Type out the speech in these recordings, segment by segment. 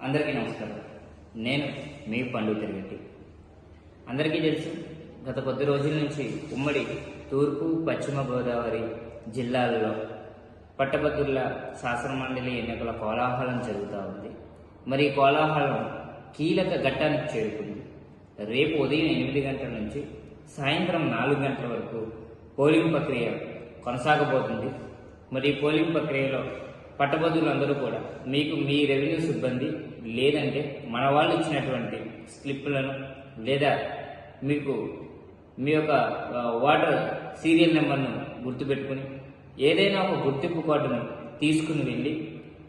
అందరికీ నమస్కారం. నేను మీ పండు తిరిగట్టి. అందరికీ తెలుసు, గత కొద్ది రోజుల నుంచి ఉమ్మడి తూర్పు పశ్చిమ గోదావరి జిల్లాలలో పట్టభద్రుల శాసనమండలి ఎన్నికల కోలాహలం జరుగుతూ ఉంది. మరి ఈ కోలాహలం కీలక ఘట్టానికి చేరుకుంది. రేపు ఉదయం 8 గంటల నుంచి సాయంత్రం 4 గంటల వరకు పోలింగ్ ప్రక్రియ కొనసాగబోతుంది. మరి ఈ పోలింగ్ ప్రక్రియలో పట్టభద్రులందరూ కూడా మీకు మీ రెవెన్యూ సిబ్బంది లేదంటే మన వాళ్ళు ఇచ్చినటువంటి స్లిప్లను లేదా మీకు మీ యొక్క ఓటర్ సీరియల్ నెంబర్ను గుర్తుపెట్టుకుని ఏదైనా ఒక గుర్తింపు కార్డును తీసుకుని వెళ్ళి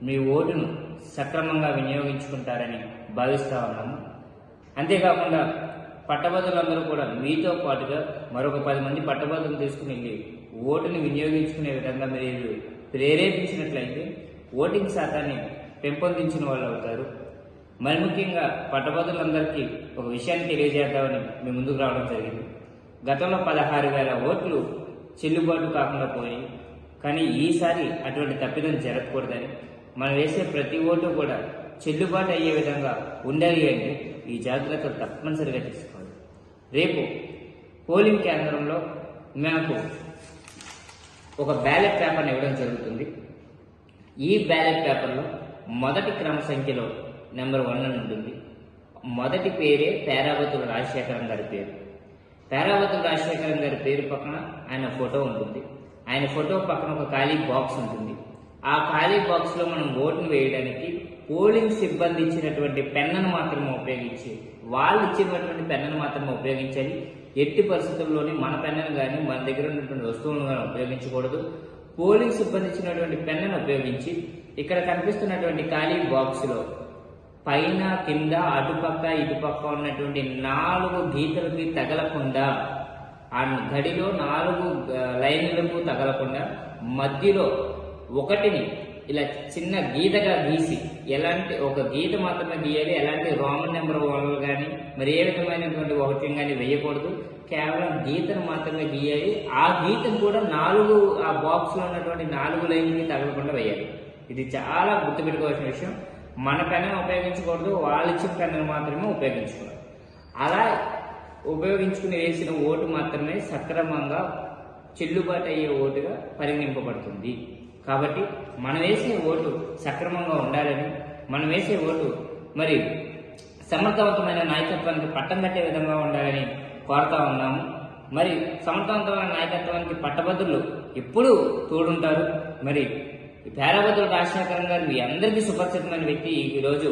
మీ ఓటును సక్రమంగా వినియోగించుకుంటారని భావిస్తూ ఉన్నాము. అంతేకాకుండా పట్టభద్రులందరూ కూడా మీతో పాటుగా మరొక 10 మంది పట్టభద్రులు తీసుకుని వెళ్ళి ఓటుని వినియోగించుకునే విధంగా మీరు ప్రేరేపించినట్లయితే ఓటింగ్ శాతాన్ని పెంపొందించిన వాళ్ళు అవుతారు. మరి ముఖ్యంగా పట్టభద్రులందరికీ ఒక విషయాన్ని తెలియజేద్దామని మీ ముందుకు రావడం జరిగింది. గతంలో 16,000 ఓట్లు చెల్లుబాటు కాకుండా పోయి, కానీ ఈసారి అటువంటి తప్పిదం జరగకూడదని మనం వేసే ప్రతి ఓటు కూడా చెల్లుబాటు అయ్యే విధంగా ఉండాలి అంటే ఈ జాగ్రత్తలు తప్పనిసరిగా తీసుకోవాలి. రేపు పోలింగ్ కేంద్రంలో మనకు ఒక బ్యాలెట్ పేపర్ని ఇవ్వడం జరుగుతుంది. ఈ బ్యాలెట్ పేపర్లో మొదటి క్రమ సంఖ్యలో నెంబర్ 1 అని ఉంటుంది. మొదటి పేరే పేరావతుల రాజశేఖరం గారి పేరు. పేరావతుల రాజశేఖరం గారి పేరు పక్కన ఆయన ఫోటో ఉంటుంది. ఆయన ఫోటో పక్కన ఒక ఖాళీ బాక్స్ ఉంటుంది. ఆ ఖాళీ బాక్స్లో మనం ఓటును వేయడానికి పోలింగ్ సిబ్బంది ఇచ్చినటువంటి పెన్నును మాత్రమే ఉపయోగించి, వాళ్ళు ఇచ్చినటువంటి పెన్నును మాత్రమే ఉపయోగించాలి. ఎట్టి పరిస్థితుల్లోనే మన పెన్నును కానీ మన దగ్గర ఉన్నటువంటి వస్తువులను కానీ ఉపయోగించకూడదు. పోలింగ్ సిబ్బంది ఇచ్చినటువంటి పెన్నును ఉపయోగించి ఇక్కడ కనిపిస్తున్నటువంటి ఖాళీ బాక్స్లో పైన కింద అటుపక్క ఇటుపక్క ఉన్నటువంటి 4 గీతలకి తగలకుండా, ఆ గడిలో 4 లైన్లకు తగలకుండా మధ్యలో ఒకటిని ఇలా చిన్న గీతగా గీసి, ఎలాంటి ఒక గీత మాత్రమే గీయాలి. ఎలాంటి రోమన్ నెంబర్ 1 కానీ మరి ఏ విధమైనటువంటి ఒకటి కానీ వేయకూడదు. కేవలం గీతను మాత్రమే గీయాలి. ఆ గీతను కూడా 4 ఆ బాక్స్లో ఉన్నటువంటి 4 లైన్కి తగలకుండా వేయాలి. ఇది చాలా గుర్తుపెట్టుకోవాల్సిన విషయం. మన పెన్నును ఉపయోగించకూడదు, వాళ్ళు ఇచ్చిన పెన్నును మాత్రమే ఉపయోగించుకోవాలి. అలా ఉపయోగించుకుని వేసిన ఓటు మాత్రమే సక్రమంగా చెల్లుబాటు అయ్యే ఓటుగా పరిగణింపబడుతుంది. కాబట్టి మనం వేసే ఓటు సక్రమంగా ఉండాలని, మనం వేసే ఓటు మరి సమర్థవంతమైన నాయకత్వానికి పట్టం కట్టే విధంగా ఉండాలని కోరుతా ఉన్నాము. మరి సమర్థవంతమైన నాయకత్వానికి పట్టభద్రులు ఎప్పుడూ తోడుంటారు. మరి పేరావతుల రాజశేఖరం గారు మీ అందరికీ సుపరిచితమైన వ్యక్తి. ఈరోజు